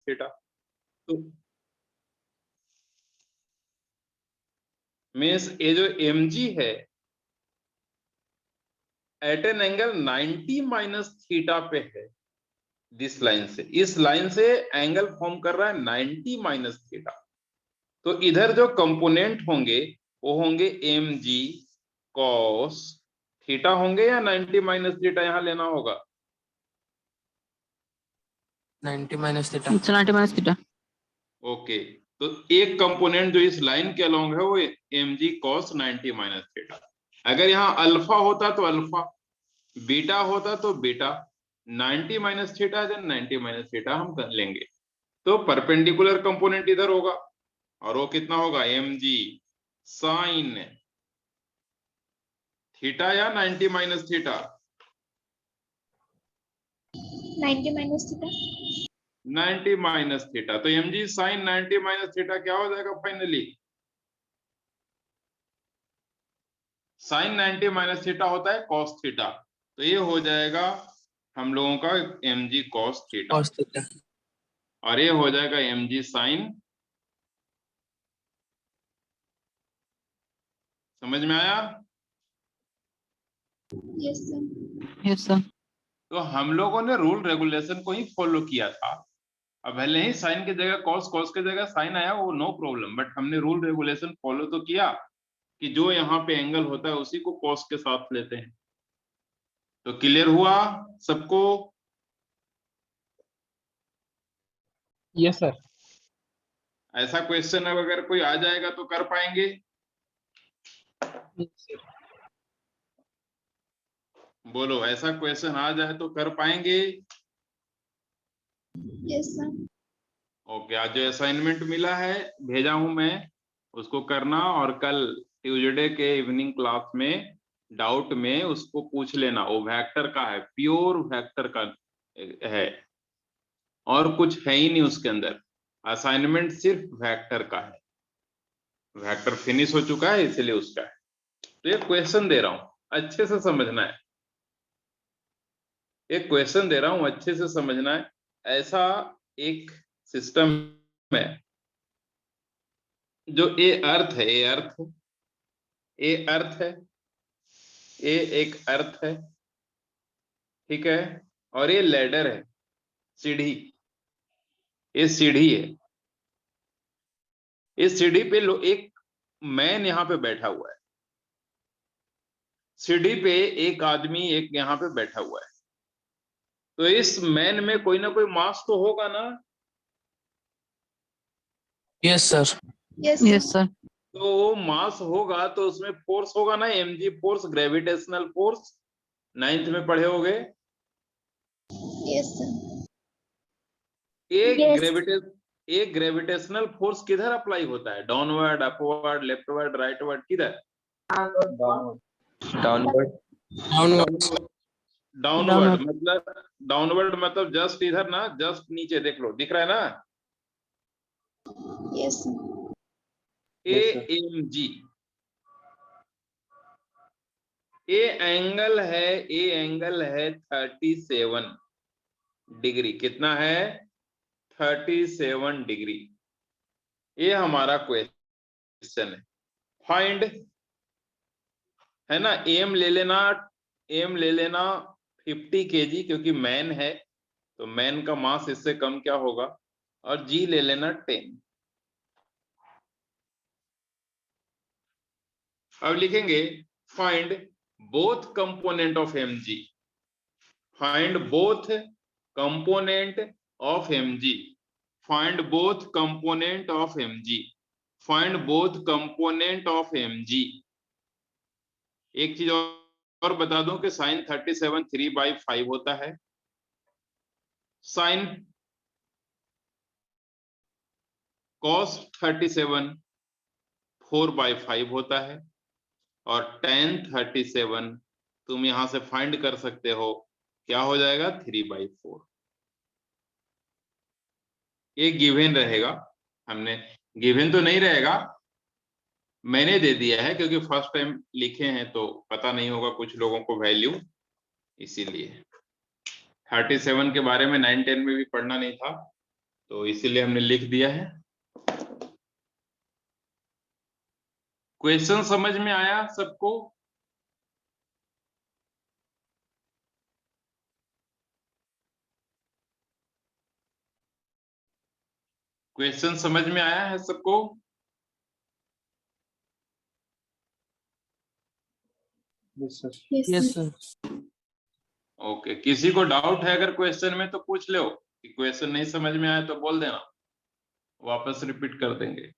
Theta. तो means ये जो mg है at an angle 90 minus theta पे है, दिस लाइन से, इस लाइन से एंगल फॉर्म कर रहा है 90 माइनस थीटा। तो इधर जो कंपोनेंट होंगे वो होंगे mg cos थीटा होंगे या 90 माइनस थीटा यहां लेना होगा? 90 minus theta. 90 minus theta. Okay, तो एक कंपोनेंट जो इस लाइन के अलोंग है वो mg cos 90 माइनस थीटा। अगर यहाँ अल्फा होता तो अल्फा, बीटा होता तो beta, 90 minus theta then 90 minus theta हम कर लेंगे। तो परपेंडिकुलर कंपोनेंट इधर होगा और वो कितना होगा mg साइन थीटा या 90 minus theta? 90 minus theta. 90 minus theta. तो mg साइन 90 माइनस थीटा क्या हो जाएगा फाइनली? साइन 90 माइनस थीटा होता है कॉस थीटा, तो ये हो जाएगा हम लोगों का mg cos theta, cos theta. और ये हो जाएगा mg साइन। समझ में आया? Yes sir. Yes sir. तो हम लोगों ने रूल रेगुलेशन को ही फॉलो किया था। अब भले ही साइन की जगह कॉस, कॉस की जगह साइन आया, वो नो प्रॉब्लम, बट हमने रूल रेगुलेशन फॉलो तो किया कि जो यहाँ पे एंगल होता है उसी को कॉस के साथ लेते हैं। तो क्लियर हुआ सबको? Yes sir. ऐसा क्वेश्चन अगर कोई आ जाएगा तो कर पाएंगे? बोलो, ऐसा क्वेश्चन आ जाए तो कर पाएंगे? Yes sir. ओके, आज जो असाइनमेंट मिला है भेजा हूं मैं, उसको करना, और कल ट्यूसडे के इवनिंग क्लास में डाउट में उसको पूछ लेना। वो वेक्टर का है, प्योर वेक्टर का है, और कुछ है ही नहीं उसके अंदर। असाइनमेंट सिर्फ वेक्टर का है, वेक्टर फिनिश हो चुका है इसलिए उसका है। तो ये क्वेश्चन दे रहा हूं, अच्छे से समझना है। एक क्वेश्चन दे रहा हूं, अच्छे से समझना है। ऐसा एक सिस्टम है जो ए अर्थ है, ए अर्थ, ए अर्थ है, ए एक अर्थ है, ठीक है, और ये लैडर है, सीढ़ी, ये सीढ़ी है। इस सीढ़ी पे एक मैन यहां पे बैठा हुआ है, सीढ़ी पे एक आदमी एक यहां पे बैठा हुआ है। तो इस मैन में कोई ना कोई मास तो होगा ना? Yes sir. Yes yes sir. तो वो मास होगा तो उसमें फोर्स होगा ना, mg force, gravitational force, 9th में पढ़े होगे। Yes sir. एक ग्रेविटेशनल फोर्स किधर अप्लाई होता है? डाउनवर्ड, अपवर्ड, लेफ्टवर्ड, राइटवर्ड, किधर? डाउनवर्ड। डाउनवर्ड मतलब जस्ट इधर ना, जस्ट नीचे देख लो, दिख रहा है ना? Yes sir. AMG, A angle है 37 डिग्री। कितना है? 37 डिग्री। ये हमारा क्वेश्चन है। फाइंड, है ना, एम ले लेना, एम ले लेना 50 kg, क्योंकि मैन है तो मैन का मास इससे कम क्या होगा, और जी ले लेना 10। अब लिखेंगे find both component of mg, find both component of mg, find both component of mg, find both component of mg। एक चीज और बता दूं कि साइन 37 3/5 होता है, साइन कॉस 37 4/5 होता है, और tan 37 तुम यहां से फाइंड कर सकते हो, क्या हो जाएगा? 3/4। ये गिवन रहेगा, हमने गिवन तो नहीं रहेगा, मैंने दे दिया है क्योंकि फर्स्ट टाइम लिखे हैं तो पता नहीं होगा कुछ लोगों को वैल्यू, इसीलिए 37 के बारे में 9-10 में भी पढ़ना नहीं था, तो इसीलिए हमने लिख दिया है। क्वेश्चन समझ में आया सबको? क्वेश्चन समझ में आया है सबको? Yes, sir. Yes, Yes, sir. sir. Okay, किसी को डाउट है अगर क्वेश्चन में तो पूछ लो, कि क्वेश्चन नहीं समझ में आया तो बोल देना, वापस रिपीट कर देंगे।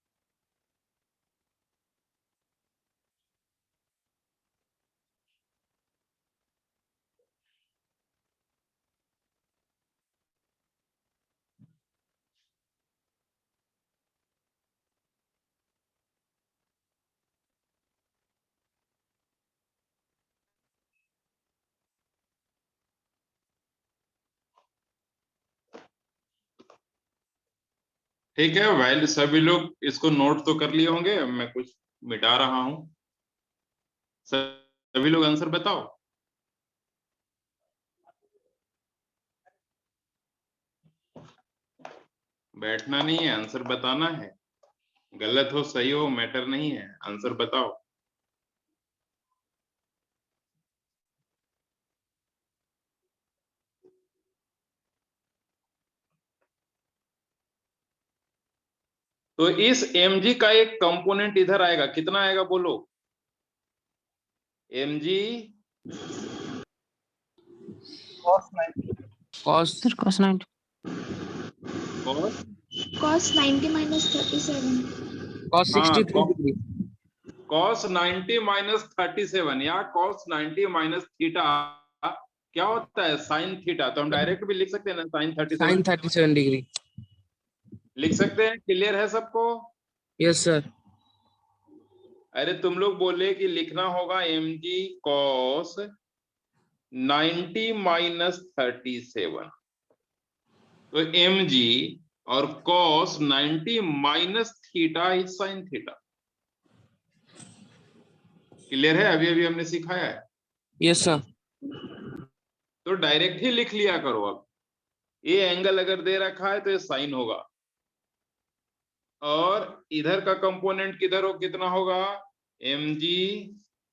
ठीक है भाई, सभी लोग इसको नोट तो कर लिए होंगे, मैं कुछ मिटा रहा हूं। सभी लोग आंसर बताओ। बैठना नहीं है, आंसर बताना है। गलत हो सही हो मैटर नहीं है, आंसर बताओ। तो इस mg का एक कंपोनेंट इधर आएगा, कितना आएगा बोलो? mg Cos 90. Cos Sir, cos 90. और Cos 90 minus 37. cos हाँ 63 degree. cos 90 माइनस 37 या cos 90 माइनस थीटा क्या होता है? Sine theta. तो हम डायरेक्ट भी लिख सकते हैं ना, साइन 37 Sin 37 degree. लिख सकते हैं। क्लियर है सबको? Yes, sir. अरे तुम लोग बोले कि लिखना होगा mg cos 90 माइनस 37, तो mg और cos 90 minus theta is sine theta. Clear है? अभी अभी हमने सिखाया है। Yes, sir. तो डायरेक्ट ही लिख लिया करो। अब ये एंगल अगर दे रखा है तो ये साइन होगा, और इधर का कंपोनेंट किधर हो, कितना होगा? mg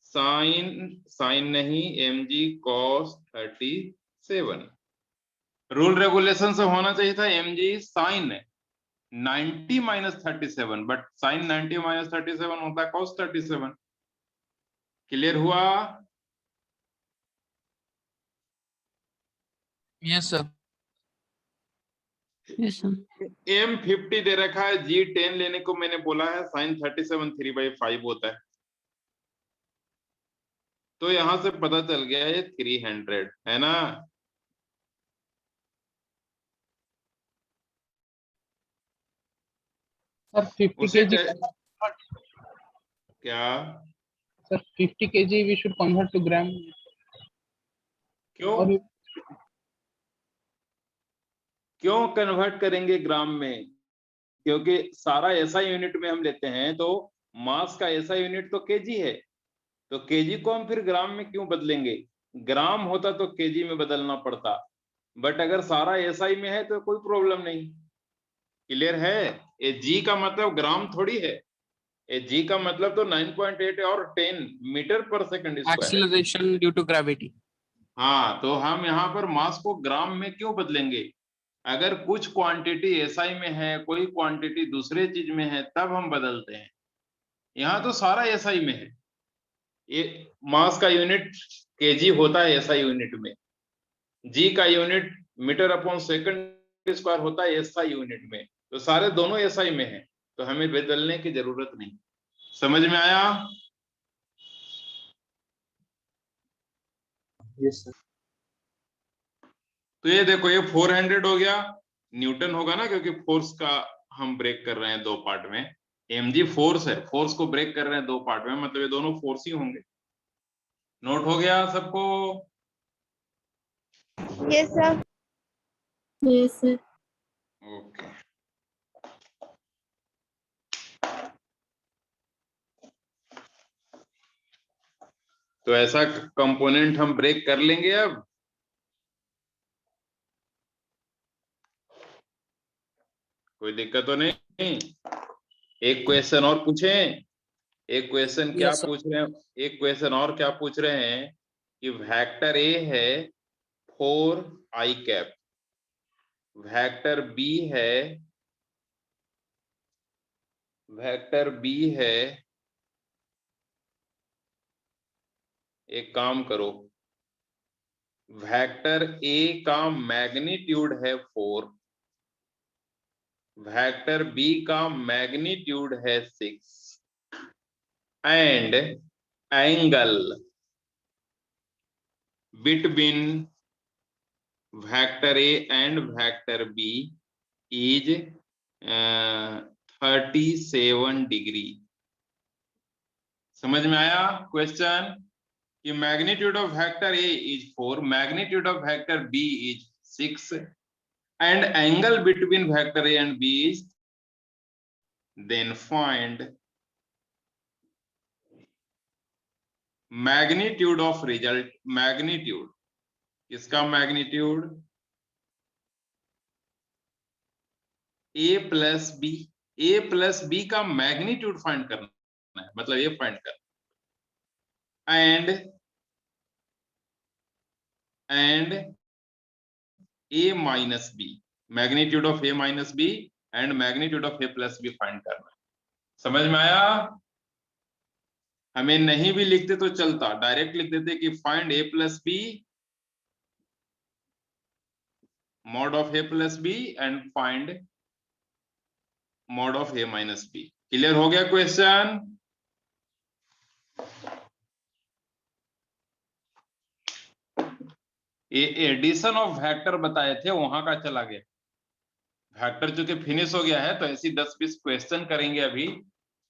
साइन नहीं, mg cos 37। रूल रेगुलेशन से होना चाहिए था mg sine 90 minus 37, but sine 90 minus 37 होता है cos 37। क्लियर हुआ? Yes, sir. Yes, sir. m 50 दे रखा है, g 10 लेने को मैंने बोला है, साइन 37 3/5 होता है। तो यहां से पता चल गया ये 300 है ना? Sir, 50 उसे kg. क्या? Sir, 50 kg we should convert to gram. क्यों? Or क्यों कन्वर्ट करेंगे ग्राम में? क्योंकि सारा ऐसा यूनिट में हम लेते हैं, तो मास का ऐसा यूनिट तो केजी है, तो केजी को हम फिर ग्राम में क्यों बदलेंगे? ग्राम होता तो केजी में बदलना पड़ता, बट अगर सारा एसआई में है तो कोई प्रॉब्लम नहीं। क्लियर है? ये जी का मतलब ग्राम थोड़ी है, ये जी का मतलब तो 9.8 और 10 मीटर पर सेकंड स्क्वायर है। Acceleration due to gravity. हाँ, तो हम यहाँ पर मास को ग्राम में क्यों बदलेंगे? अगर कुछ क्वांटिटी एसआई में है, कोई क्वांटिटी दूसरे चीज में है, तब हम बदलते हैं। यहाँ तो सारा एसआई में है। ये मास का यूनिट केजी होता है एसआई यूनिट में, जी का unit metre upon second square होता है एसआई यूनिट में, तो सारे दोनों एसआई में है, तो हमें बदलने की जरूरत नहीं। समझ में आया? yes, sir. तो ये देखो, ये 400 हो गया, न्यूटन होगा ना, क्योंकि फोर्स का हम ब्रेक कर रहे हैं दो पार्ट में। mg फोर्स है, फोर्स को ब्रेक कर रहे हैं दो पार्ट में, मतलब ये दोनों फोर्स ही होंगे। नोट हो गया सबको? Yes, sir. Yes, sir. Okay. तो ऐसा कंपोनेंट हम ब्रेक कर लेंगे अब। कोई दिक्कत तो नहीं? एक क्वेश्चन और पूछें? एक क्वेश्चन क्या Yes, sir. पूछ रहे हैं, एक क्वेश्चन और क्या पूछ रहे हैं कि वेक्टर ए है 4 i कैप, वेक्टर बी है, वेक्टर बी है, एक काम करो, वेक्टर ए का मैग्नीट्यूड है 4, वेक्टर बी का मैग्नीट्यूड है 6 and angle between vector A and vector B is 37 degree. समझ में आया क्वेश्चन? कि magnitude of vector A is 4, magnitude of vector B is 6 and angle between vector A and B is, then find magnitude of result. Magnitude, इसका magnitude A plus B, A plus B का magnitude find करना है, मतलब ये find करना, and A minus B, magnitude of A minus B and magnitude of A plus B find करना है। समझ में आया? हमें नहीं भी लिखते तो चलता, डायरेक्ट लिख देते कि find A plus B mod of a plus b and find mod of a minus b। Clear हो गया क्वेश्चन? ये एडिशन ऑफ वेक्टर बताए थे, वहां का चला गया। वेक्टर जो कि फिनिश हो गया है, तो ऐसी 10-20 क्वेश्चन करेंगे अभी,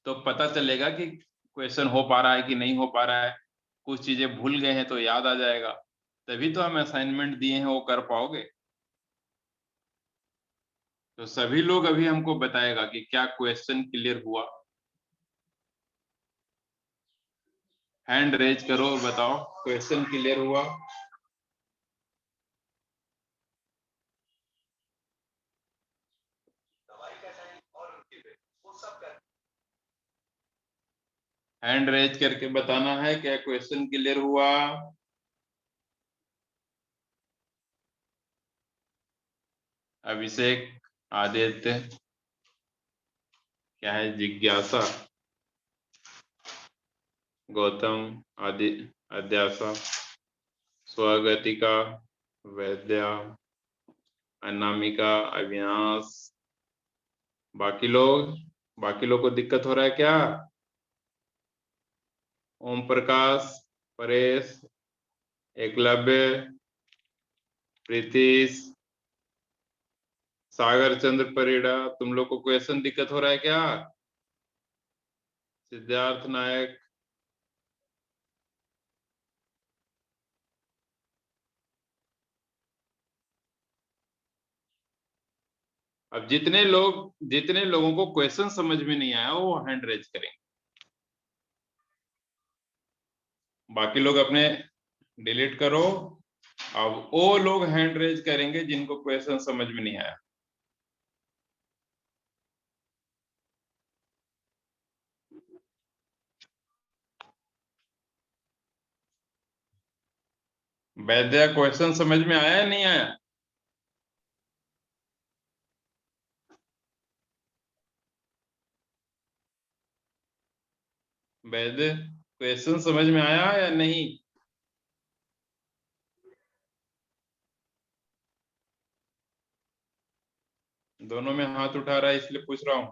तो पता चलेगा कि क्वेश्चन हो पा रहा है कि नहीं हो पा रहा है। कुछ चीजें भूल गए हैं तो याद आ जाएगा, तभी तो हम असाइनमेंट दिए हैं, वो कर पाओगे। तो सभी लोग अभी हमको बताएगा कि क्या क्वेश्चन क्लियर हुआ। हैंड रेज करो, बताओ क्वेश्चन क्लियर हुआ। हैंड रेज करके बताना है क्या क्वेश्चन क्लियर हुआ। अभिषेक, आदित्य, क्या है, जिज्ञासा, गौतम, आदि, अध्यासा, स्वागतिका, वैद्या, अनामिका, अविनाश, बाकी लोग को दिक्कत हो रहा है क्या? ओम प्रकाश, परेश, एकलव्य, प्रीतिश, सागर चंद्र परिड़ा, तुम लोग को क्वेश्चन दिक्कत हो रहा है क्या? सिद्धार्थ नायक, अब जितने लोगों को क्वेश्चन समझ में नहीं आया वो हैंड रेज करेंगे, बाकी लोग अपने डिलीट करो। अब वो लोग हैंड रेज करेंगे जिनको क्वेश्चन समझ में नहीं आया। वैद्या, क्वेश्चन समझ में आया या नहीं आया? वैद्य, क्वेश्चन समझ में आया या नहीं? दोनों में हाथ उठा रहा है इसलिए पूछ रहा हूं।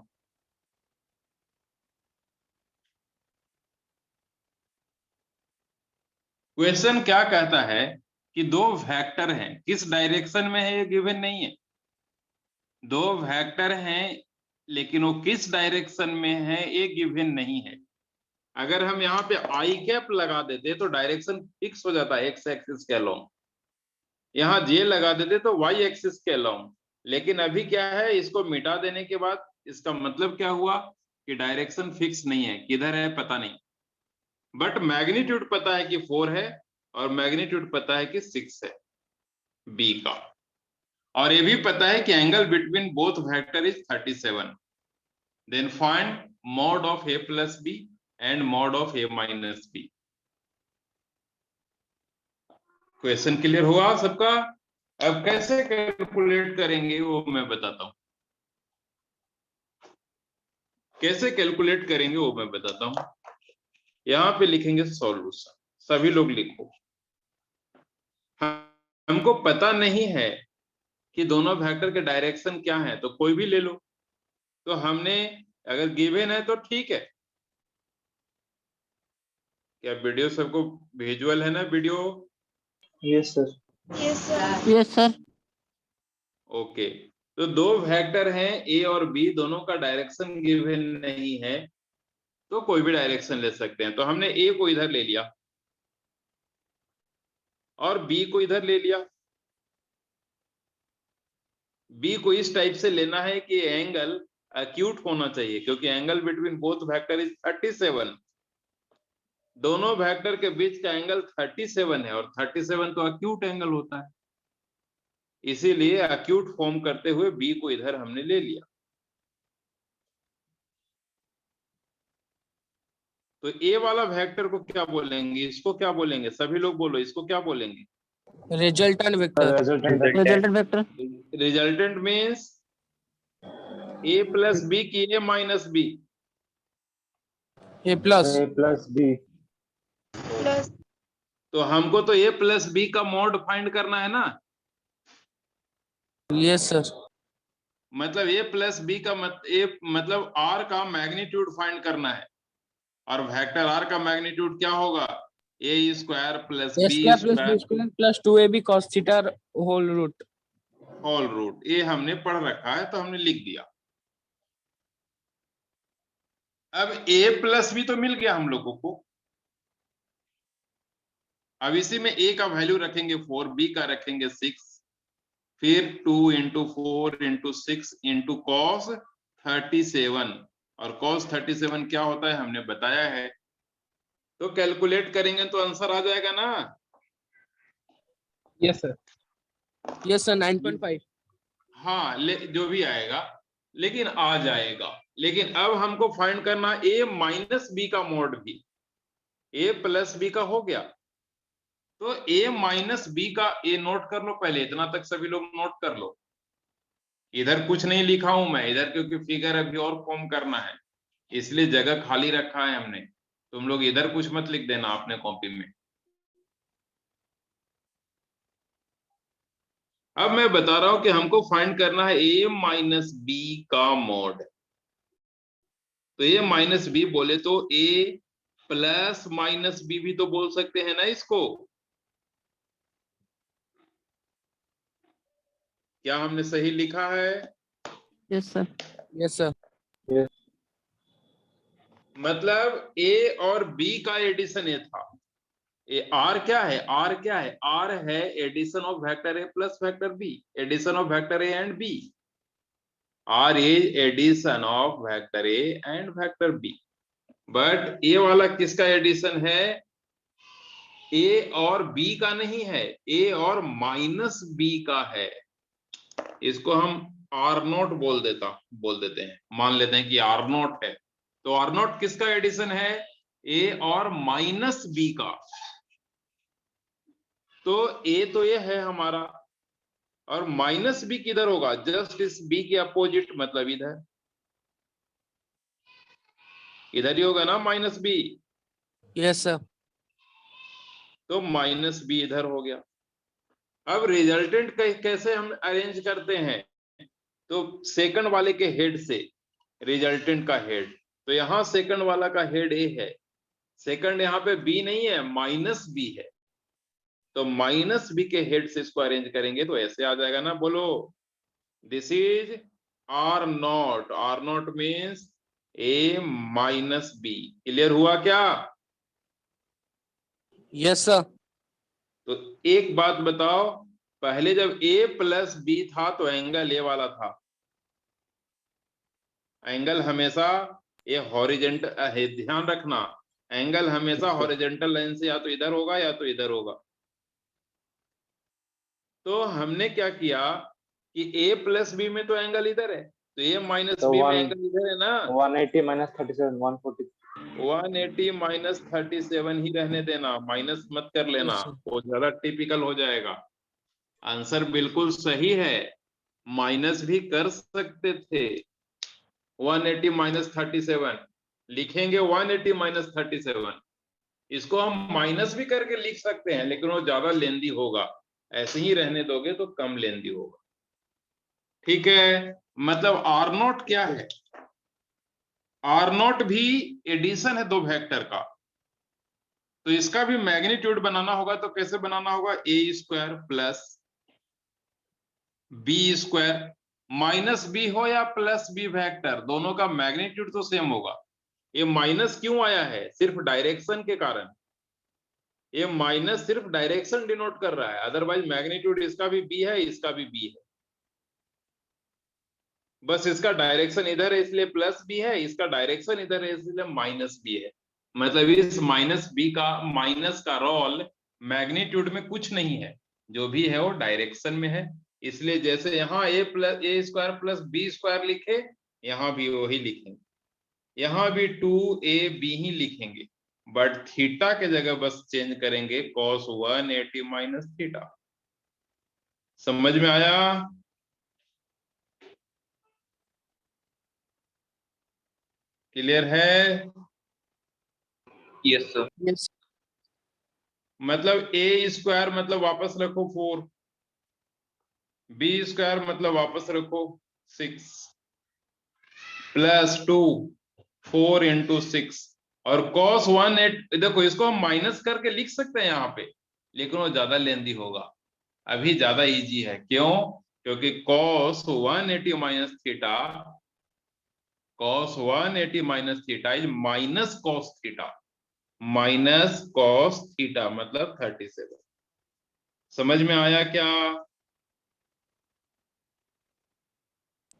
क्वेश्चन क्या कहता है कि दो वेक्टर हैं, किस डायरेक्शन में है ये गिवन नहीं है। दो वेक्टर हैं लेकिन वो किस डायरेक्शन में है ये गिवन नहीं है। अगर हम यहाँ पे आई कैप लगा देते तो डायरेक्शन फिक्स हो जाता है एक्स एक्सिस के अलोंग, यहाँ जे लगा देते तो वाई एक्सिस के अलोंग। लेकिन अभी क्या है, इसको मिटा देने के बाद इसका मतलब क्या हुआ कि डायरेक्शन फिक्स नहीं है, किधर है पता नहीं, बट मैग्नीट्यूड पता है कि 4 है और मैग्नीट्यूड पता है कि 6 है बी का। और ये भी पता है कि angle between both vector is 37। Then find mod of a plus B and mod of a minus B. Question clear हुआ सबका? अब कैसे कैलकुलेट करेंगे वो मैं बताता हूं। कैसे कैलकुलेट करेंगे वो मैं बताता हूं। यहां पे लिखेंगे सॉल्यूशन, सभी लोग लिखो। हमको पता नहीं है कि दोनों वेक्टर के डायरेक्शन क्या है, तो कोई भी ले लो। तो हमने अगर गिवन है तो ठीक है। क्या वीडियो सबको विजुअल है ना video? Yes sir. Yes sir. Yes sir. Okay, तो दो वेक्टर हैं ए और बी, दोनों का डायरेक्शन गिवन नहीं है तो कोई भी डायरेक्शन ले सकते हैं। तो हमने ए को इधर ले लिया और बी को इधर ले लिया। बी को इस टाइप से लेना है कि एंगल एक्यूट होना चाहिए, क्योंकि angle between both vector is 37। दोनों वेक्टर के बीच का एंगल 37 है और 37 तो एक्यूट एंगल होता है, इसीलिए एक्यूट फॉर्म करते हुए बी को इधर हमने ले लिया। तो ए वाला वेक्टर को क्या बोलेंगे? इसको क्या बोलेंगे? सभी लोग बोलो, इसको क्या बोलेंगे? Resultant vector. Resultant vector. Resultant means A plus B की A minus B. A plus. Plus B. Plus. तो हमको तो ए प्लस बी का मॉड फाइंड करना है ना। Yes sir. मतलब ए प्लस बी का मतलब आर का मैग्नीट्यूड फाइंड करना है। और वेक्टर आर का मैग्नीट्यूड क्या होगा? A square plus A B square plus B square square plus 2ab cos theta whole root. Whole root. ये हमने पढ़ रखा है तो हमने लिख दिया। अब ए प्लस बी तो मिल गया हम लोगों को। अब इसी में ए का वैल्यू रखेंगे 4, बी का रखेंगे 6, फिर 2 इंटू 4 इंटू 6 इंटू कॉस 37। और cos 37 क्या होता है हमने बताया है। तो कैलकुलेट करेंगे तो आंसर आ जाएगा ना। Yes sir. Yes sir 9.5। हाँ, जो भी आएगा लेकिन आ जाएगा। लेकिन अब हमको फाइंड करना ए माइनस बी का मॉड भी। ए प्लस बी का हो गया, तो ए माइनस बी का ए नोट कर लो पहले। इतना तक सभी लोग नोट कर लो। इधर कुछ नहीं लिखा हूं मैं इधर, क्योंकि फिगर अभी और फॉर्म करना है, इसलिए जगह खाली रखा है हमने। तुम लोग इधर कुछ मत लिख देना अपने कॉपी में। अब मैं बता रहा हूं कि हमको फाइंड करना है ए माइनस बी का मॉड। तो ए माइनस बी बोले तो ए प्लस माइनस बी भी तो बोल सकते हैं ना इसको। क्या हमने सही लिखा है? Yes sir. Yes sir. मतलब ए और बी का एडिशन ये था। ये आर क्या है? आर क्या है? आर है addition of vector A plus vector B, addition of vector A and B. R is addition of vector A and vector B. But A वाला किसका एडिशन है? ए और बी का नहीं है, ए और माइनस बी का है। इसको हम आर नोट बोल देते हैं, मान लेते हैं कि आर नोट है। तो आर नोट किसका एडिशन है? ए और माइनस बी का। तो ए तो ये है हमारा, और माइनस बी किधर होगा? जस्ट इस बी के अपोजिट, मतलब इधर, इधर ही होगा ना माइनस बी। Yes sir. तो माइनस बी इधर हो गया। अब रिजल्टेंट कैसे हम अरेंज करते हैं? तो सेकंड वाले के हेड से रिजल्टेंट का हेड, तो यहां सेकंड वाला का हेड ए है, सेकंड यहाँ पे बी नहीं है, माइनस बी है। तो माइनस बी के हेड से इसको अरेंज करेंगे तो ऐसे आ जाएगा ना। बोलो, this is R not. R not means A minus B. Clear हुआ क्या? Yes sir. तो एक बात बताओ, पहले जब ए प्लस बी था तो एंगल ए वाला था। एंगल हमेशा ये हॉरिजेंटल है, ध्यान रखना। एंगल हमेशा हॉरिजेंटल लाइन से या तो इधर होगा या तो इधर होगा। तो हमने क्या किया, कि a प्लस b में तो एंगल इधर है, तो a माइनस तो b में 1 एंगल इधर है ना। 180 minus 37 140 180 माइनस 37 ही रहने देना, माइनस मत कर लेना, Yes, sir. वो ज्यादा टिपिकल हो जाएगा। आंसर बिल्कुल सही है, माइनस भी कर सकते थे। 180 माइनस 37 लिखेंगे, 180 माइनस 37, इसको हम माइनस भी करके लिख सकते हैं, लेकिन वो ज्यादा लेंदी होगा। ऐसे ही रहने दोगे तो कम लेंदी होगा। ठीक है, मतलब आर नॉट क्या है, आर नॉट भी एडिशन है दो वेक्टर का, तो इसका भी मैग्नीट्यूड बनाना होगा। तो कैसे बनाना होगा, A square plus B square, minus B हो या प्लस बी वेक्टर, दोनों का मैग्नीट्यूड तो सेम होगा। ये माइनस क्यों आया है, सिर्फ डायरेक्शन के कारण। ये माइनस सिर्फ डायरेक्शन डिनोट कर रहा है, अदरवाइज मैग्नीट्यूड इसका भी बी है, इसका भी बी है। बस इसका डायरेक्शन इधर है इसलिए प्लस बी है, इसका डायरेक्शन इधर है इसलिए माइनस बी है। मतलब इस माइनस बी का, माइनस का रोल मैग्नीट्यूड में कुछ नहीं है, जो भी है वो डायरेक्शन में है। इसलिए जैसे यहाँ ए स्क्वायर प्लस बी स्क्वायर लिखे, यहाँ भी वही लिखेंगे, यहाँ भी 2ab ही लिखेंगे, बट थीटा के जगह बस चेंज करेंगे cos 180 माइनस थीटा। समझ में आया? क्लियर है? yes sir Yes. मतलब ए स्क्वायर मतलब वापस रखो 4, बी स्क्वायर मतलब वापस रखो 6, प्लस 2 4 इंटू 6, और cos 180, देखो इसको हम माइनस करके लिख सकते हैं यहाँ पे, लेकिन वो ज्यादा लेंदी होगा। अभी ज्यादा इजी है, क्यों? क्योंकि cos 180 minus theta, cos 180 minus theta is minus cos theta, minus cos theta मतलब 37। समझ में आया क्या?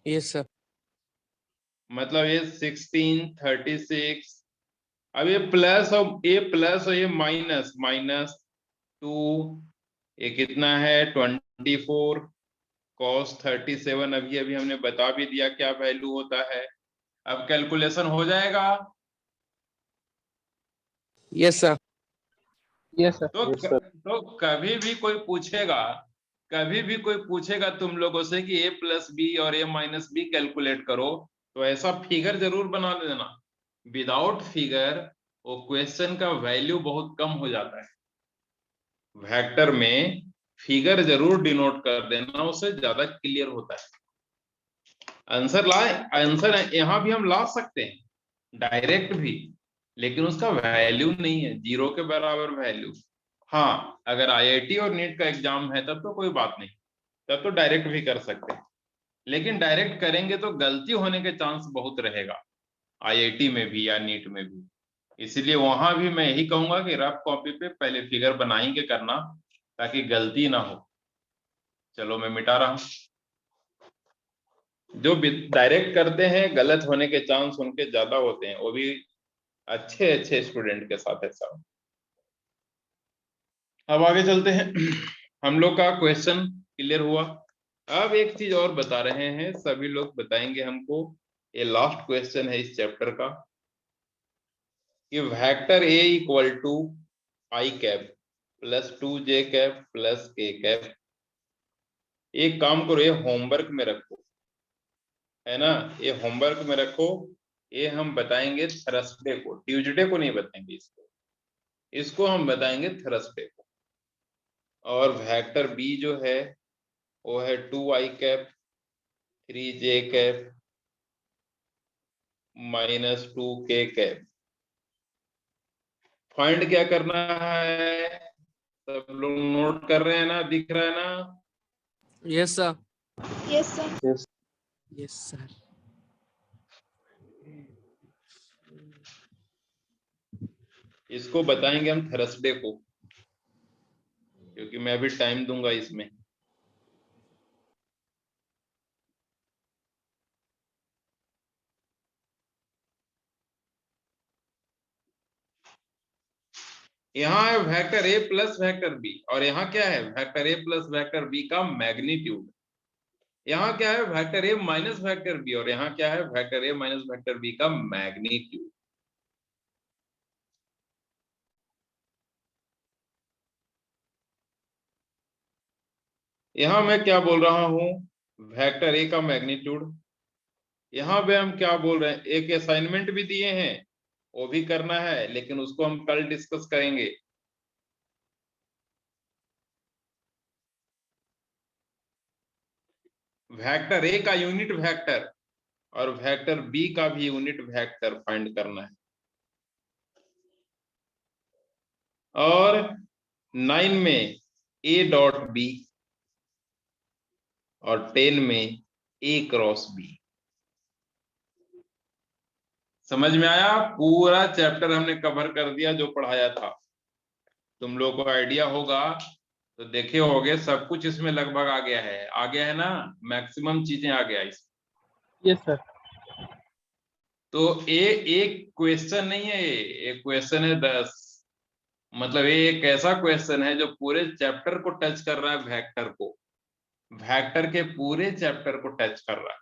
Yes, sir. मतलब ये 16 36, अब ये प्लस और ये माइनस, माइनस 2, ये कितना है 24, cos 37 अभी अभी हमने बता भी दिया क्या वैल्यू होता है। अब कैलकुलेशन हो जाएगा। Yes, sir. Yes, sir. तो yes sir तो कभी भी कोई पूछेगा तुम लोगों से कि a प्लस बी और a माइनस बी कैलकुलेट करो, तो ऐसा फिगर जरूर बना लेना। विदाउट फिगर वो क्वेश्चन का वैल्यू बहुत कम हो जाता है। वेक्टर में फिगर जरूर डिनोट कर देना, उससे ज्यादा क्लियर होता है। आंसर यहाँ भी हम ला सकते हैं डायरेक्ट भी, लेकिन उसका वैल्यू नहीं है, 0 के बराबर वैल्यू। हाँ, अगर आईआईटी और नीट का एग्जाम है तब तो कोई बात नहीं, तब तो डायरेक्ट भी कर सकते हैं, लेकिन डायरेक्ट करेंगे तो गलती होने के चांस बहुत रहेगा, आईआईटी में भी या नीट में भी। इसलिए वहां भी मैं यही कहूंगा कि रफ कॉपी पे पहले फिगर बना ही के करना, ताकि गलती ना हो। चलो मैं मिटा रहा हूं। जो डायरेक्ट करते हैं गलत होने के चांस उनके ज्यादा होते हैं, वो भी अच्छे अच्छे स्टूडेंट के साथ ऐसा। अब आगे चलते हैं। हम लोग का क्वेश्चन क्लियर हुआ। अब एक चीज और बता रहे हैं, सभी लोग बताएंगे हमको, ये लास्ट क्वेश्चन है इस चैप्टर का, कि vector A equal to I cap plus 2j cap plus k cap. एक काम करो, ये होमवर्क में रखो, है ना, ये होमवर्क में रखो। ये हम बताएंगे थर्सडे को, ट्यूसडे को नहीं बताएंगे इसको, इसको हम बताएंगे थर्सडे को। और वेक्टर बी जो है वो है 2i cap 3j cap minus 2k cap. Find क्या करना है, सब लोग नोट कर रहे हैं ना, दिख रहा है ना? Yes, sir. Yes, sir. yes Yes, sir. इसको बताएंगे हम थर्सडे को, क्योंकि मैं भी टाइम दूंगा इसमें। यहाँ है vector A plus vector B, और यहाँ क्या है, vector A plus vector B का मैग्नीट्यूड। यहाँ क्या है, vector A minus vector B, और यहाँ क्या है, vector A minus vector B का मैग्नीट्यूड। यहाँ मैं क्या बोल रहा हूं, वेक्टर ए का मैग्नीट्यूड। यहाँ पे हम क्या बोल रहे हैं, एक असाइनमेंट भी दिए हैं, वो भी करना है, लेकिन उसको हम कल डिस्कस करेंगे। वेक्टर ए का यूनिट वेक्टर और वेक्टर बी का भी यूनिट वेक्टर फाइंड करना है। और 9 में ए डॉट बी और 10 में ए क्रॉस बी। समझ में आया? पूरा चैप्टर हमने कवर कर दिया जो पढ़ाया था। तुम लोगों को आइडिया होगा तो देखे होगे, सब कुछ इसमें लगभग आ गया है ना, मैक्सिमम चीजें आ गया इस। Yes, sir. तो एक क्वेश्चन नहीं है, एक क्वेश्चन है 10। मतलब ये एक ऐसा क्वेश्चन है जो पूरे चैप्टर को टच कर रहा है, वेक्टर के पूरे चैप्टर को टच कर रहा है।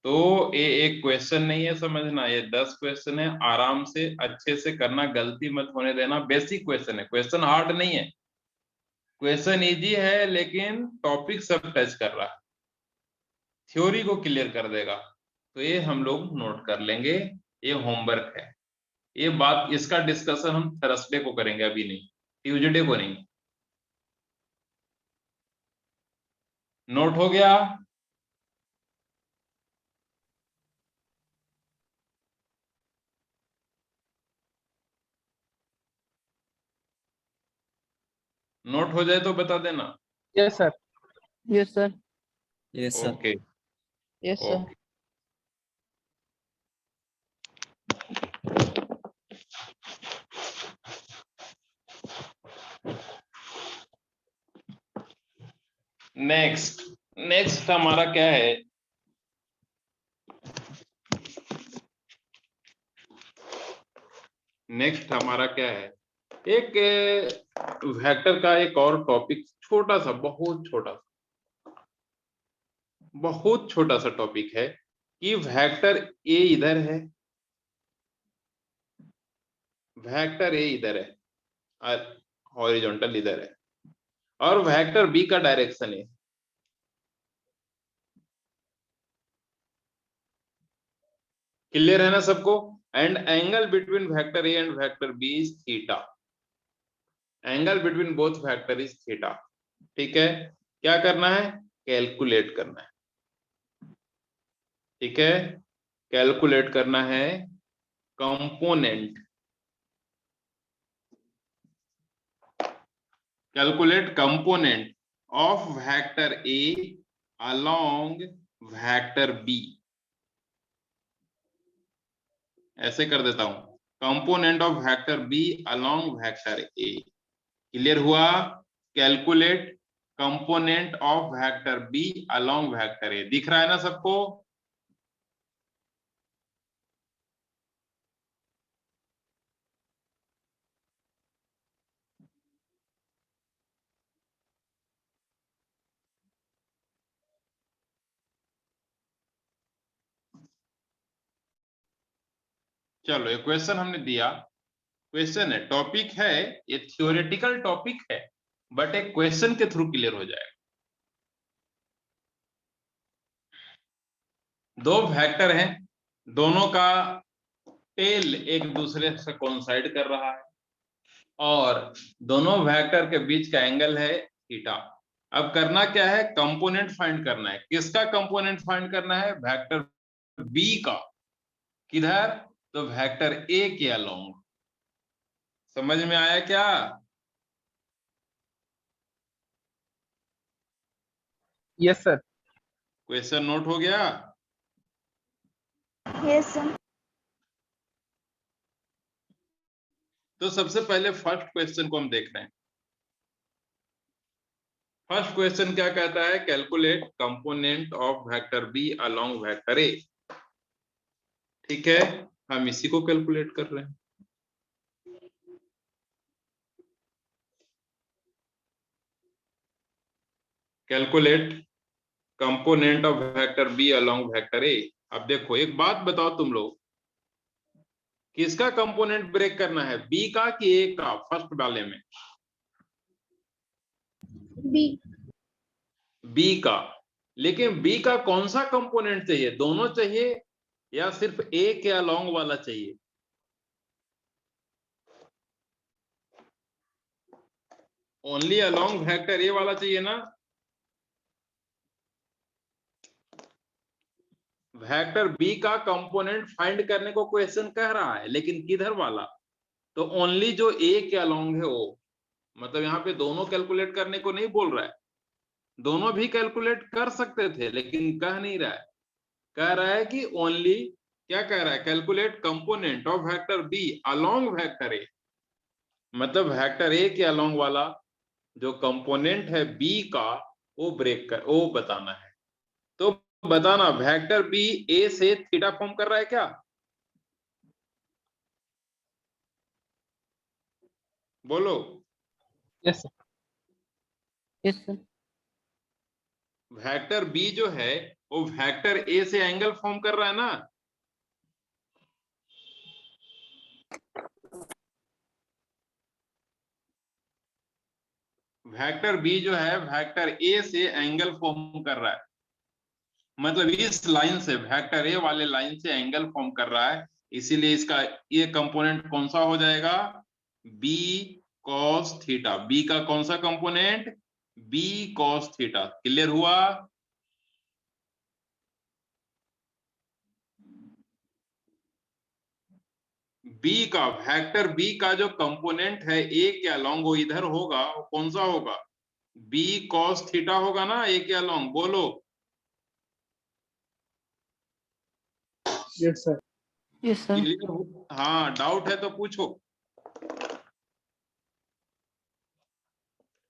तो ये एक क्वेश्चन नहीं है, समझना, ये 10 क्वेश्चन है। आराम से अच्छे से करना, गलती मत होने देना। बेसिक क्वेश्चन है, क्वेश्चन हार्ड नहीं है, क्वेश्चन इजी है, लेकिन टॉपिक सब टच कर रहा है, थ्योरी को क्लियर कर देगा। तो ये हम लोग नोट कर लेंगे, ये होमवर्क है। ये बात, इसका डिस्कशन हम थर्सडे को करेंगे, अभी नहीं, ट्यूसडे को नहीं। नोट हो गया? नोट हो जाए तो बता देना। Yes, sir. Yes, sir. Yes, sir. Okay Yes, sir. Okay. Next next हमारा क्या है, नेक्स्ट हमारा क्या है, एक वेक्टर का एक और टॉपिक, छोटा सा, बहुत छोटा सा टॉपिक है कि वेक्टर ए इधर है, वेक्टर ए इधर है और हॉरिजॉन्टल इधर है, और वेक्टर बी का डायरेक्शन है। क्लियर है ना सबको? And angle between vector A and vector B is theta. Angle between both vector is theta. ठीक है, क्या करना है, कैलकुलेट करना है। ठीक है, कैलकुलेट करना है component, calculate component of vector A along vector B. ऐसे कर देता हूं, component of vector B along vector A. Clear हुआ? Calculate component of vector B along vector A. दिख रहा है ना सबको? चलो, ये क्वेश्चन हमने दिया, क्वेश्चन है, टॉपिक है, ये थ्योरेटिकल टॉपिक है, बट एक क्वेश्चन के थ्रू क्लियर हो जाएगा। दो वेक्टर हैं, दोनों का टेल एक दूसरे से कोइंसाइड कर रहा है, और दोनों वेक्टर के बीच का एंगल है थीटा। अब करना क्या है, कंपोनेंट फाइंड करना है। किसका कंपोनेंट फाइंड करना है? वेक्टर बी का। किधर? तो वेक्टर ए के अलोंग। समझ में आया क्या? Yes, sir. क्वेश्चन नोट हो गया? Yes, sir. तो सबसे पहले फर्स्ट क्वेश्चन को हम देख रहे हैं। फर्स्ट क्वेश्चन क्या कहता है, calculate component of vector B along vector A. ठीक है, हम इसी को कैलकुलेट कर रहे हैं। Calculate component of vector B along vector A. अब देखो एक बात बताओ तुम लोग, किसका कंपोनेंट ब्रेक करना है, बी का कि ए का, फर्स्ट वाले में? बी। बी का। लेकिन बी का कौन सा कंपोनेंट चाहिए, दोनों चाहिए या सिर्फ ए के अलोंग वाला चाहिए? ओनली अलोंग वेक्टर ए वाला चाहिए ना? वेक्टर बी का कंपोनेंट फाइंड करने को क्वेश्चन कह रहा है, लेकिन किधर वाला? तो ओनली जो ए के अलोंग है वो, मतलब यहाँ पे दोनों कैलकुलेट करने को नहीं बोल रहा है, दोनों भी कैलकुलेट कर सकते थे लेकिन कह नहीं रहा है, कह रहा है कि ओनली, क्या कह रहा है, calculate component of vector B along vector A, मतलब वेक्टर ए के अलोंग वाला जो कंपोनेंट है बी का वो ब्रेक कर, वो बताना है। तो बताना वेक्टर बी ए से थीटा फॉर्म कर रहा है क्या? बोलो। Yes, sir. Yes, sir. Vector B जो है वो वेक्टर ए से एंगल फॉर्म कर रहा है ना? वेक्टर बी जो है वेक्टर ए से एंगल फॉर्म कर रहा है, मतलब इस लाइन से, वेक्टर ए वाले लाइन से एंगल फॉर्म कर रहा है, इसीलिए इसका ये कंपोनेंट कौन सा हो जाएगा, बी कॉस थीटा। बी का कौन सा component, B cos theta. Clear हुआ? बी का, वेक्टर बी का जो कंपोनेंट है ए के अलोंग वो इधर होगा, वो कौन सा होगा, बी कॉस थीटा होगा ना ए के अलोंग। बोलो। Yes, sir. Yes, sir. Clear हो? हाँ, डाउट है तो पूछो।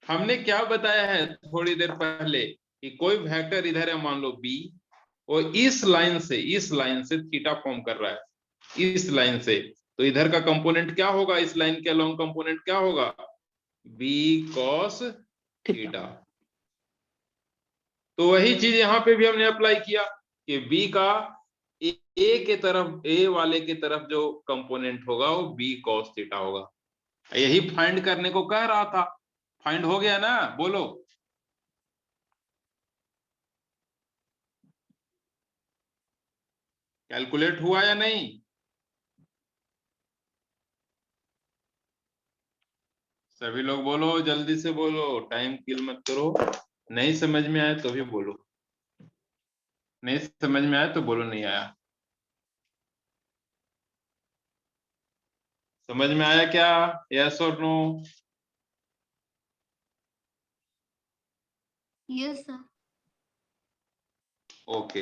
हमने क्या बताया है थोड़ी देर पहले कि कोई वेक्टर इधर है, मान लो बी, और इस लाइन से थीटा फॉर्म कर रहा है, इस लाइन से, तो इधर का कंपोनेंट क्या होगा, इस लाइन के अलोंग कंपोनेंट क्या होगा, बी कॉस थीटा। तो वही चीज यहां पे भी हमने अप्लाई किया कि बी का ए के तरफ, ए वाले के तरफ जो कंपोनेंट होगा वो बी कॉस थीटा होगा। यही फाइंड करने को कह रहा था, फाइंड हो गया ना? बोलो। कैलकुलेट हुआ या नहीं? सभी लोग बोलो, जल्दी से बोलो, टाइम किल मत करो। नहीं समझ में आए तो भी बोलो, नहीं समझ में आया तो बोलो नहीं आया। समझ में आया क्या? यस और नो? Yes sir. ओके।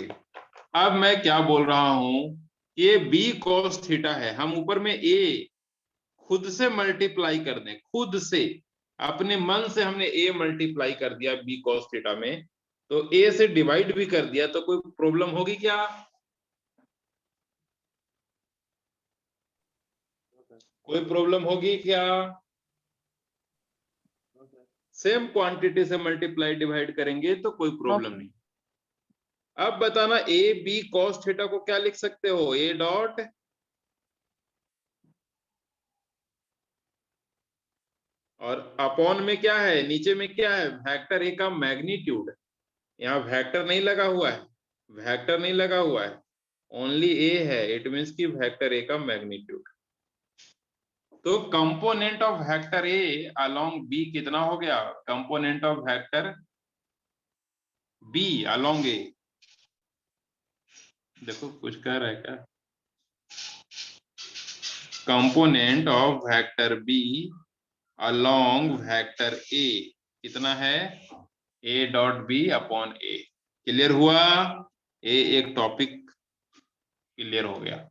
अब मैं क्या बोल रहा हूं, ये बी कॉस थीटा है, हम ऊपर में ए खुद से मल्टीप्लाई कर दें, खुद से अपने मन से हमने ए मल्टीप्लाई कर दिया बी कॉस थीटा में, तो ए से डिवाइड भी कर दिया, तो कोई प्रॉब्लम होगी क्या? कोई प्रॉब्लम होगी क्या? सेम क्वांटिटी से मल्टीप्लाई डिवाइड करेंगे तो कोई प्रॉब्लम नहीं। अब बताना ए बी कॉस थीटा को क्या लिख सकते हो, ए डॉट, और अपॉन में क्या है, नीचे में क्या है, वेक्टर ए का मैग्नीट्यूड। यहाँ वेक्टर नहीं लगा हुआ है, वेक्टर नहीं लगा हुआ है, ओनली ए है, इट मीन्स की वेक्टर ए का मैग्नीट्यूड। तो component of vector A along B कितना हो गया, component of vector B along A, देखो कुछ कह रहा है क्या, component of vector B along vector A कितना है, A dot B upon A. Clear हुआ? ए एक टॉपिक क्लियर हो गया।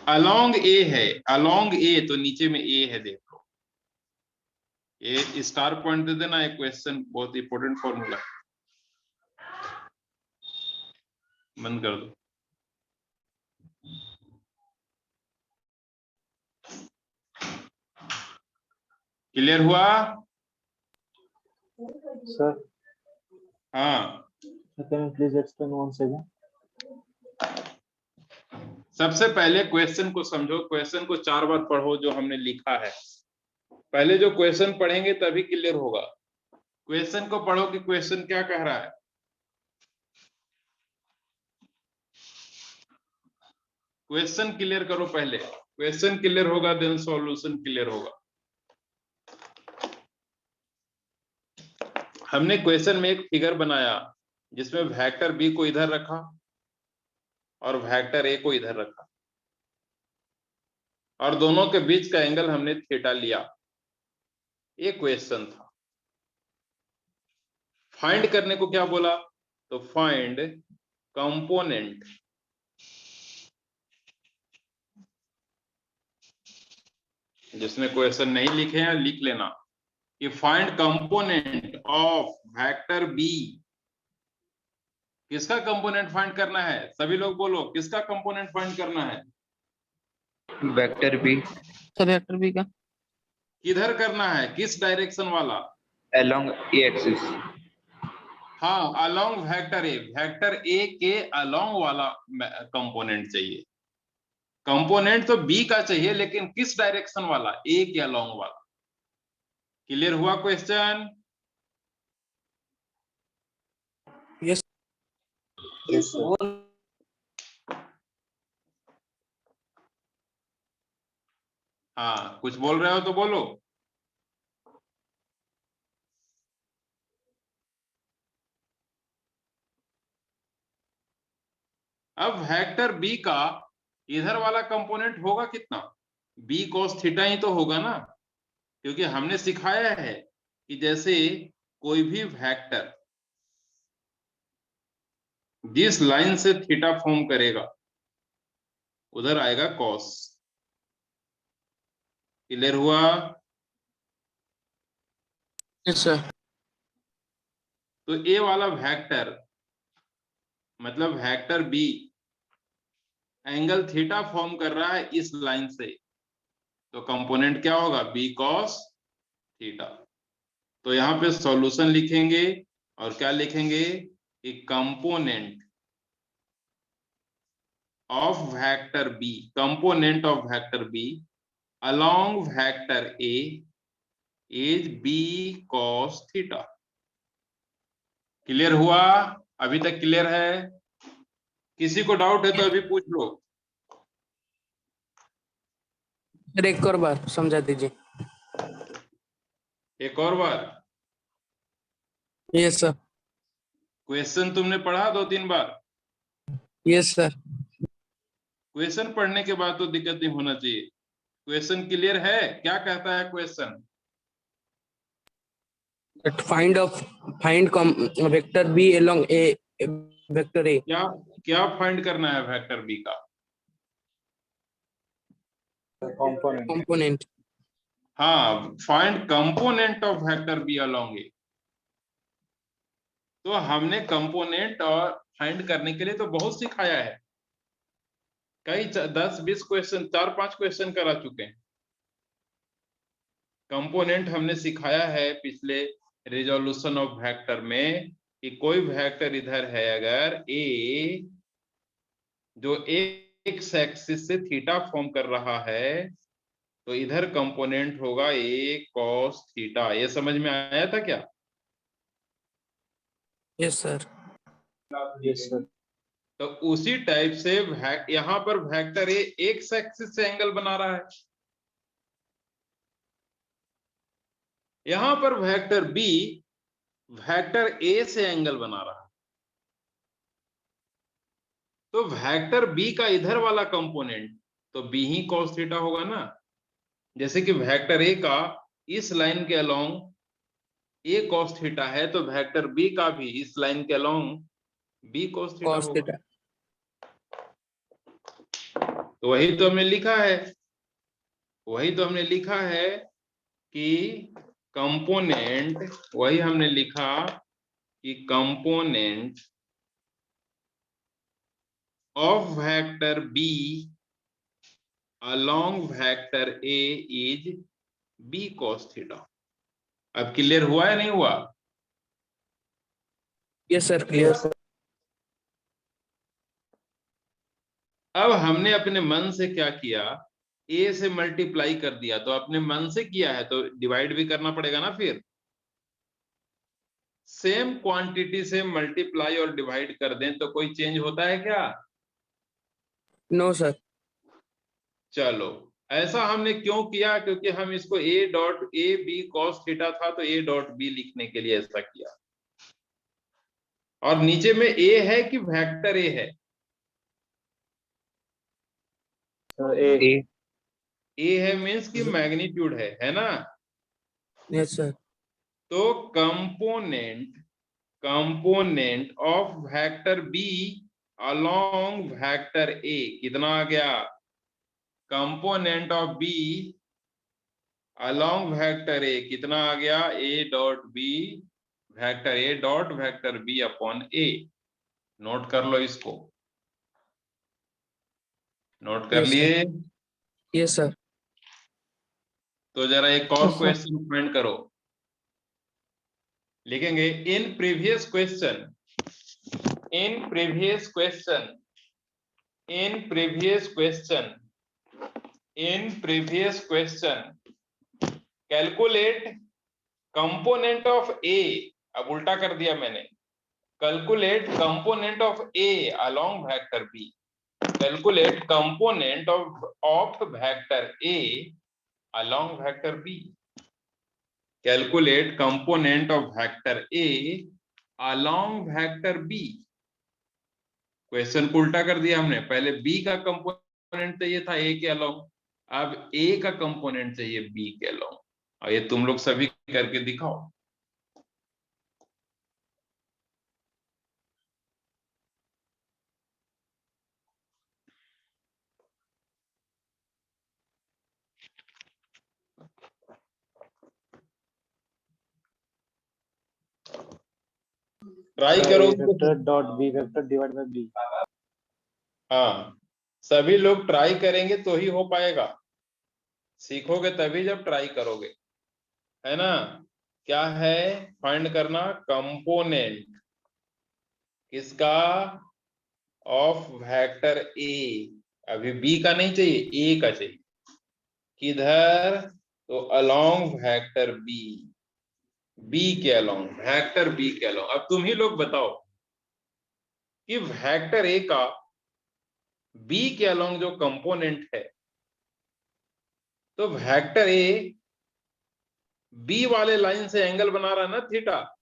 अलोंग ए है, अलोंग ए तो नीचे में ए है, देख लो, ये स्टार पॉइंट दे देना, एक क्वेश्चन बहुत इंपॉर्टेंट फॉर्मूला, बंद कर दो। क्लियर हुआ? Sir. हाँ, Can you please explain once again? सबसे पहले क्वेश्चन को समझो, क्वेश्चन को 4 बार पढ़ो जो हमने लिखा है। पहले जो क्वेश्चन पढ़ेंगे तभी क्लियर होगा। क्वेश्चन को पढ़ो कि क्वेश्चन क्या कह रहा है। क्वेश्चन क्लियर करो पहले, क्वेश्चन क्लियर होगा देन सॉल्यूशन क्लियर होगा। हमने क्वेश्चन में एक फिगर बनाया जिसमें वेक्टर बी को इधर रखा और वेक्टर ए को इधर रखा और दोनों के बीच का एंगल हमने थीटा लिया। ये क्वेश्चन था। फाइंड करने को क्या बोला, तो फाइंड कंपोनेंट जिसने क्वेश्चन नहीं लिखे हैं लिख लेना कि find component of vector B. किसका कंपोनेंट फाइंड करना है, सभी लोग बोलो, किसका कंपोनेंट फाइंड करना है? Vector B sir vector B का किधर करना है, किस डायरेक्शन वाला? along a axis. हाँ, अलोंग वेक्टर ए, वेक्टर ए के अलोंग वाला कंपोनेंट चाहिए। कंपोनेंट तो बी का चाहिए लेकिन किस डायरेक्शन वाला, ए के अलोंग वाला। क्लियर हुआ क्वेश्चन? Yes, sir. हाँ, कुछ बोल रहे हो तो बोलो। अब वेक्टर बी का इधर वाला कंपोनेंट होगा कितना, बी cos थीटा ही तो होगा ना, क्योंकि हमने सिखाया है कि जैसे कोई भी वेक्टर जिस लाइन से थीटा फॉर्म करेगा उधर आएगा cos। क्लियर हुआ? Yes sir. तो ए वाला वेक्टर मतलब vector B angle theta form कर रहा है इस लाइन से, तो कंपोनेंट क्या होगा, बी cos थीटा। तो यहाँ पे सॉल्यूशन लिखेंगे और क्या लिखेंगे कि component of vector B, component of vector B along vector A is B cos theta. Clear हुआ? अभी तक क्लियर है? किसी को डाउट है तो अभी पूछ लो। एक और बार समझा दीजिए। एक और बार। Yes sir. क्वेश्चन तुमने पढ़ा 2-3 बार? Yes sir. क्वेश्चन पढ़ने के बाद तो दिक्कत नहीं होना चाहिए। क्वेश्चन क्लियर है? क्या कहता है question? Find vector B along A vector A. क्या क्या फाइंड करना है वेक्टर बी का? Component. कंपोनेंट। हाँ, find component of vector B along A. तो हमने कंपोनेंट और फाइंड करने के लिए तो बहुत सिखाया है, कई 10-20 क्वेश्चन, 4-5 क्वेश्चन करा चुके हैं। कंपोनेंट हमने सिखाया है पिछले रिजोल्यूशन ऑफ वेक्टर में कि कोई वेक्टर इधर है अगर ए जो एक्स एक्सिस से थीटा फॉर्म कर रहा है तो इधर कंपोनेंट होगा ए cos थीटा। ये समझ में आया था क्या? Yes sir. Yes, sir. तो उसी टाइप से यहाँ पर वेक्टर ए एक्स एक्सिस से एंगल बना रहा है, यहां पर वेक्टर बी वेक्टर ए से एंगल बना रहा है। तो वेक्टर बी का इधर वाला कंपोनेंट तो बी ही cos थीटा होगा ना। जैसे कि वेक्टर ए का इस लाइन के अलोंग ए cos थीटा है तो वेक्टर बी का भी इस लाइन के along B cos theta cos होगा। थीटा। तो वही तो हमने लिखा है, वही तो हमने लिखा है कि कंपोनेंट, वही हमने लिखा कि component of vector B along vector A is B cos theta. अब क्लियर हुआ या नहीं हुआ? Yes sir clear. अब हमने अपने मन से क्या किया, ए से मल्टीप्लाई कर दिया, तो अपने मन से किया है तो डिवाइड भी करना पड़ेगा ना। फिर सेम क्वांटिटी से मल्टीप्लाई और डिवाइड कर दें तो कोई चेंज होता है क्या? No sir. चलो, ऐसा हमने क्यों किया? क्योंकि हम इसको A dot A B cos theta था तो ए डॉट बी लिखने के लिए ऐसा किया। और नीचे में ए है कि वेक्टर ए है? ए ए है मीन्स कि मैग्नीट्यूड है ना। Yes sir. तो component of vector B along vector A कितना आ गया? Component of B along vector A कितना आ गया? A dot B vector A dot vector B upon A. Note कर लो इसको, नोट कर Yes, लिए? Yes sir. तो जरा एक और क्वेश्चन फाइंड करो। लिखेंगे in previous question calculate component of A. अब उल्टा कर दिया मैंने, calculate component of A along vector B. Calculate component of vector A along vector B. Calculate component of vector A along vector B. Question को उल्टा कर दिया हमने, पहले बी का कंपोनेंट चाहिए था ए के अलोंग, अब ए का कंपोनेंट चाहिए बी के अलोंग। और ये तुम लोग सभी करके दिखाओ। ट्राई करो vector dot B vector divide by B. हाँ, सभी लोग ट्राई करेंगे तो ही हो पाएगा। सीखोगे तभी जब ट्राई करोगे, है ना। क्या है फाइंड करना? कंपोनेंट किसका? ऑफ वेक्टर ए। अभी बी का नहीं चाहिए, ए का चाहिए। किधर? तो अलोंग वेक्टर बी, बी के अलोंग, वेक्टर बी के अलोंग। अब तुम ही लोग बताओ कि वेक्टर ए का बी के अलोंग जो कंपोनेंट है, तो वेक्टर ए बी वाले लाइन से एंगल बना रहा है ना, थीटा।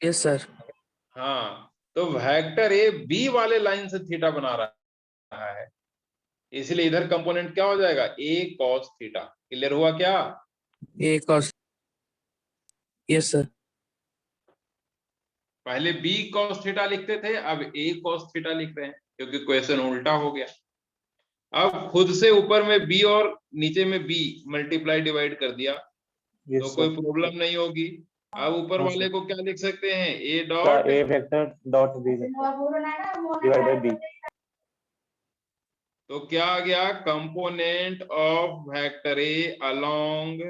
Yes sir. हाँ, तो वेक्टर ए बी वाले लाइन से थीटा बना रहा है, इसलिए इधर कंपोनेंट क्या हो जाएगा? ए कॉस थीटा। क्लियर हुआ क्या? ए कॉस। Yes sir. पहले बी कॉस थीटा लिखते थे, अब ए कॉस थीटा लिख रहे हैं क्योंकि क्वेश्चन उल्टा हो गया। अब खुद से ऊपर में बी और नीचे में बी मल्टीप्लाई डिवाइड कर दिया तो कोई प्रॉब्लम नहीं होगी। अब ऊपर वाले को क्या लिख सकते हैं? A dot A vector dot B divide by B. तो क्या आ गया? Component of vector A along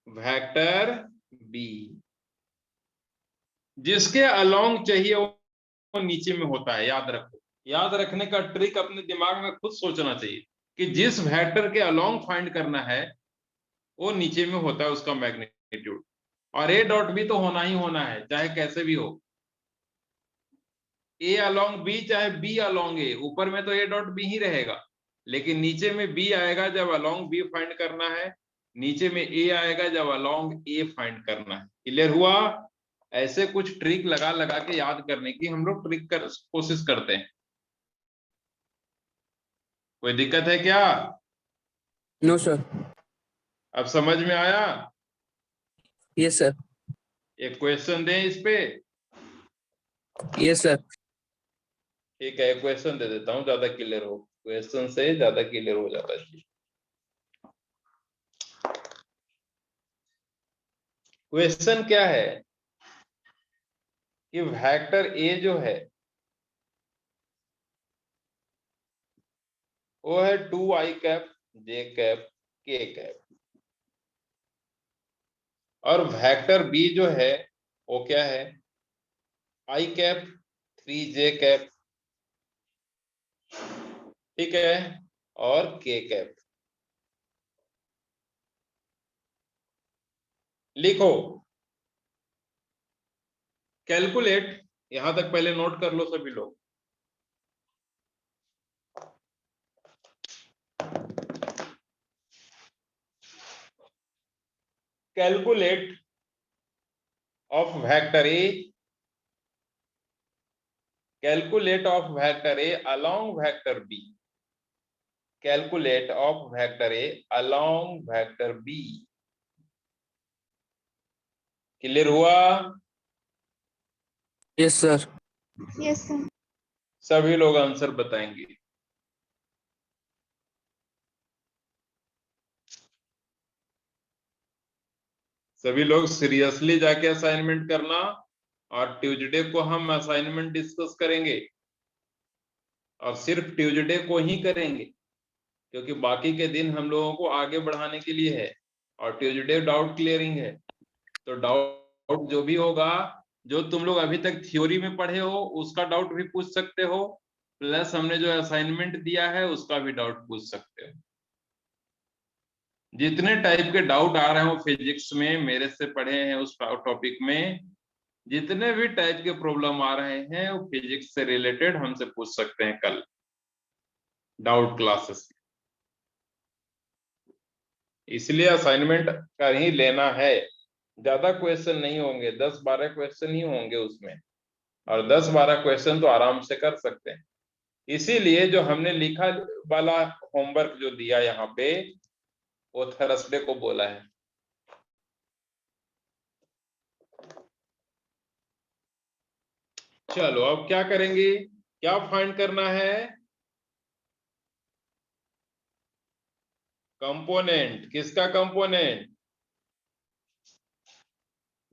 vector B. जिसके अलोंग चाहिए वो नीचे में होता है, याद रखो। याद रखने का ट्रिक अपने दिमाग में खुद सोचना चाहिए कि जिस वेक्टर के अलोंग फाइंड करना है वो नीचे में होता है उसका मैग्नीट्यूड। और ए डॉट बी तो होना ही होना है, चाहे कैसे भी हो। ए अलोंग बी चाहे बी अलोंग ए, ऊपर में तो ए डॉट बी ही रहेगा, लेकिन नीचे में बी आएगा जब अलोंग बी फाइंड करना है, नीचे में ए आएगा जब अलोंग ए फाइंड करना है। क्लियर हुआ? ऐसे कुछ ट्रिक लगा लगा के याद करने की हम लोग कोशिश करते हैं। कोई दिक्कत है क्या? No sir. अब समझ में आया? Yes sir. एक क्वेश्चन दें इस पे? Yes sir. ठीक है, क्वेश्चन दे देता हूं, ज्यादा क्लियर हो, क्वेश्चन से ज्यादा क्लियर हो जाता है। क्वेश्चन क्या है कि वेक्टर ए जो है वो है 2i cap j cap k cap, और वेक्टर बी जो है वो क्या है? आई कैप 3j कैप, ठीक है, और k कैप। लिखो कैलकुलेट, यहां तक पहले नोट कर लो सभी लोग। Calculate of vector A, calculate of vector A along vector B, calculate of vector A along vector B. Clear हुआ? Yes, sir. Yes, sir. सभी लोग आंसर बताएंगे। सभी लोग सीरियसली जाके असाइनमेंट करना, और ट्यूसडे को हम असाइनमेंट डिस्कस करेंगे, और सिर्फ ट्यूसडे को ही करेंगे, क्योंकि बाकी के दिन हम लोगों को आगे बढ़ाने के लिए है, और ट्यूसडे डाउट क्लियरिंग है। तो डाउट जो भी होगा, जो तुम लोग अभी तक थ्योरी में पढ़े हो उसका डाउट भी पूछ सकते हो, प्लस हमने जो असाइनमेंट दिया है उसका भी डाउट पूछ सकते हो। जितने टाइप के डाउट आ रहे हो फिजिक्स में, मेरे से पढ़े हैं उस टॉपिक में, जितने भी टाइप के प्रॉब्लम आ रहे हैं वो फिजिक्स से रिलेटेड हमसे पूछ सकते हैं कल डाउट क्लासेस। इसलिए असाइनमेंट कर ही लेना है, ज्यादा क्वेश्चन नहीं होंगे, 10-12 क्वेश्चन ही होंगे उसमें, और 10-12 क्वेश्चन तो आराम से कर सकते हैं। इसीलिए जो हमने लिखा वाला होमवर्क जो दिया यहाँ पे, वो थर्सडे को बोला है। चलो अब क्या करेंगे, क्या फाइंड करना है? कंपोनेंट, किसका कंपोनेंट?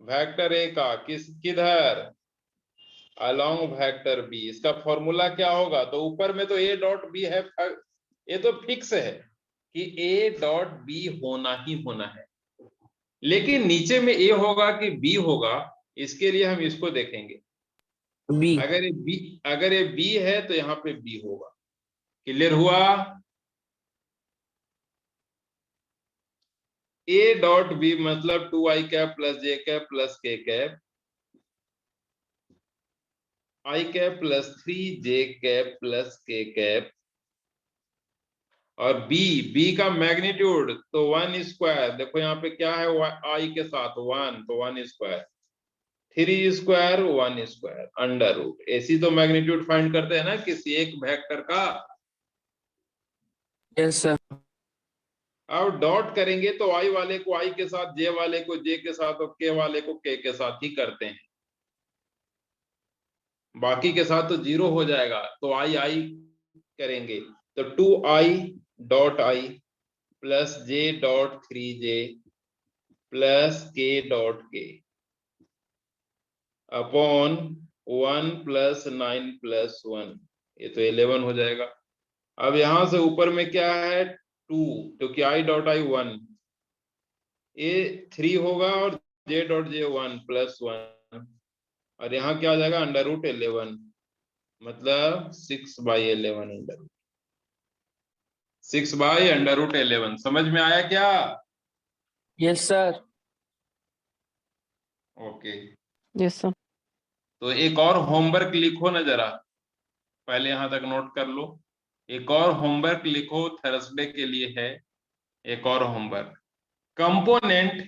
वेक्टर ए का, किधर? Along vector B. इसका फॉर्मूला क्या होगा? तो ऊपर में तो ए डॉट बी है, ये तो फिक्स है कि ए डॉट बी होना ही होना है, लेकिन नीचे में ए होगा कि बी होगा, इसके लिए हम इसको देखेंगे। B. अगर ये बी है तो यहाँ पे बी होगा। क्लियर हुआ? ए डॉट बी मतलब 2i cap plus J cap plus K cap, I cap plus 3j cap plus K cap, और बी का मैग्नीट्यूड तो 1 स्क्वायर, देखो यहाँ पे क्या है, आई के साथ 1, तो 1 square, 3 square 1 square under root. ऐसी तो मैग्नीट्यूड फाइंड करते हैं ना किसी एक वेक्टर का। Yes, sir. अब डॉट करेंगे तो आई वाले को आई के साथ, जे वाले को जे के साथ, और के वाले को के साथ ही करते हैं, बाकी के साथ तो 0 हो जाएगा, तो आई आई करेंगे, तो 2i dot I plus J dot 3j plus के डॉट के अपॉन 1 प्लस 9 प्लस 1, ये तो 11 हो जाएगा। अब यहां से ऊपर में क्या है 2, क्योंकि आई डॉट आई 1, ये 3 होगा, और जे डॉट जे 1 प्लस 1, और यहाँ क्या आ जाएगा अंडर रूट 11, मतलब 6/11 अंडर रूट, 6/√11। समझ में आया क्या? Yes, sir. Okay. Yes, sir. तो एक और होमवर्क लिखो ना जरा, पहले यहां तक नोट कर लो। एक और होमवर्क लिखो, थर्सडे के लिए है एक और होमवर्क। कंपोनेंट,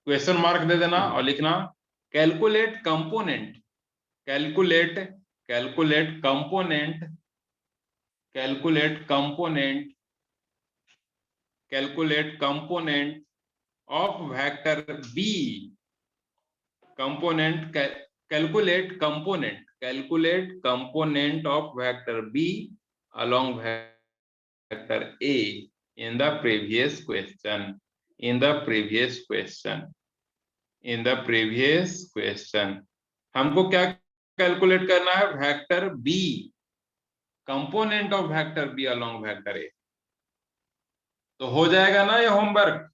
क्वेश्चन मार्क दे देना और लिखना calculate component, calculate calculate component, calculate component, calculate component of vector B, component calculate component of vector b along vector a in the previous question, in the previous question, in the previous question। हमको क्या calculate करना है? Vector b, component of vector b along vector a। तो हो जाएगा ना ये homework?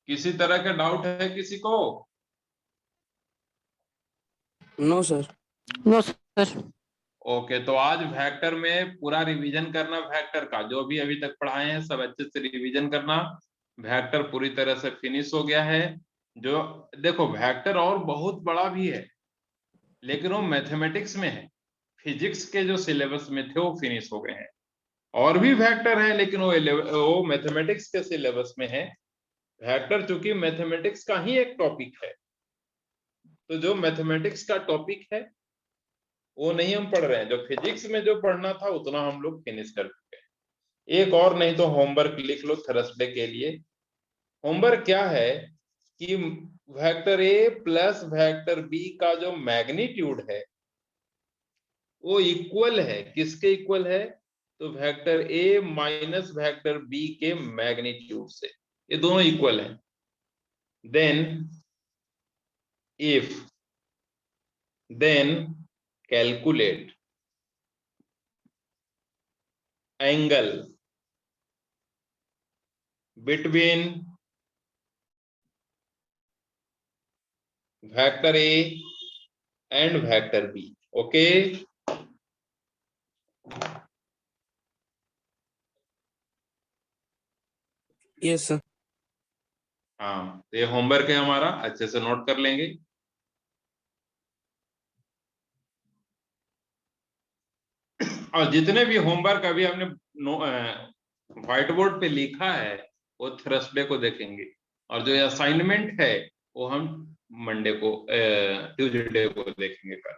किसी तरह का डाउट है किसी को? No sir. No sir. Okay, तो आज वेक्टर में पूरा रिवीजन करना, वेक्टर का जो भी अभी तक पढ़ाए हैं सब अच्छे से रिवीजन करना। वेक्टर पूरी तरह से फिनिश हो गया है। जो देखो वेक्टर और बहुत बड़ा भी है, लेकिन वो मैथमेटिक्स में है। फिजिक्स के जो सिलेबस में थे वो फिनिश हो गए हैं। और भी वेक्टर हैं, लेकिन वो मैथमेटिक्स के सिलेबस में है। वेक्टर चूंकि मैथमेटिक्स का ही एक टॉपिक है, तो जो मैथमेटिक्स का टॉपिक है वो नहीं हम पढ़ रहे हैं। जो फिजिक्स में जो पढ़ना था उतना हम लोग फिनिश कर चुके हैं। एक और नहीं तो होमवर्क लिख लो थर्सडे के लिए। होमवर्क क्या है कि vector A plus vector B का जो मैग्नीट्यूड है वो इक्वल है, किसके इक्वल है? तो vector A minus vector B के मैग्नीट्यूड से। ये दोनों इक्वल है। Then calculate angle between vector A and vector B. Okay, yes sir. हाँ, तो ये होमवर्क है हमारा, अच्छे से नोट कर लेंगे। और जितने भी होमवर्क अभी हमने व्हाइट बोर्ड पे लिखा है वो थर्सडे को देखेंगे, और जो असाइनमेंट है वो हम मंडे को ट्यूसडे को देखेंगे कल।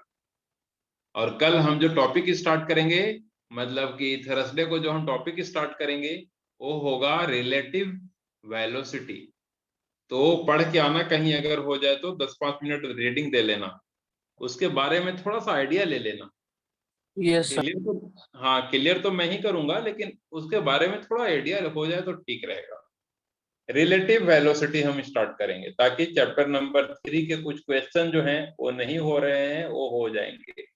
और कल हम जो टॉपिक स्टार्ट करेंगे, मतलब कि थर्सडे को जो हम टॉपिक स्टार्ट करेंगे वो होगा रिलेटिव वेलोसिटी। तो पढ़ के आना, कहीं अगर हो जाए तो 10-5 मिनट रीडिंग दे लेना, उसके बारे में थोड़ा सा आइडिया ले लेना। Yes sir. क्लियर तो, हाँ क्लियर तो मैं ही करूंगा, लेकिन उसके बारे में थोड़ा आइडिया हो जाए तो ठीक रहेगा। रिलेटिव वेलोसिटी हम स्टार्ट करेंगे ताकि चैप्टर नंबर 3 के कुछ क्वेश्चन जो हैं वो नहीं हो रहे हैं वो हो जाएंगे।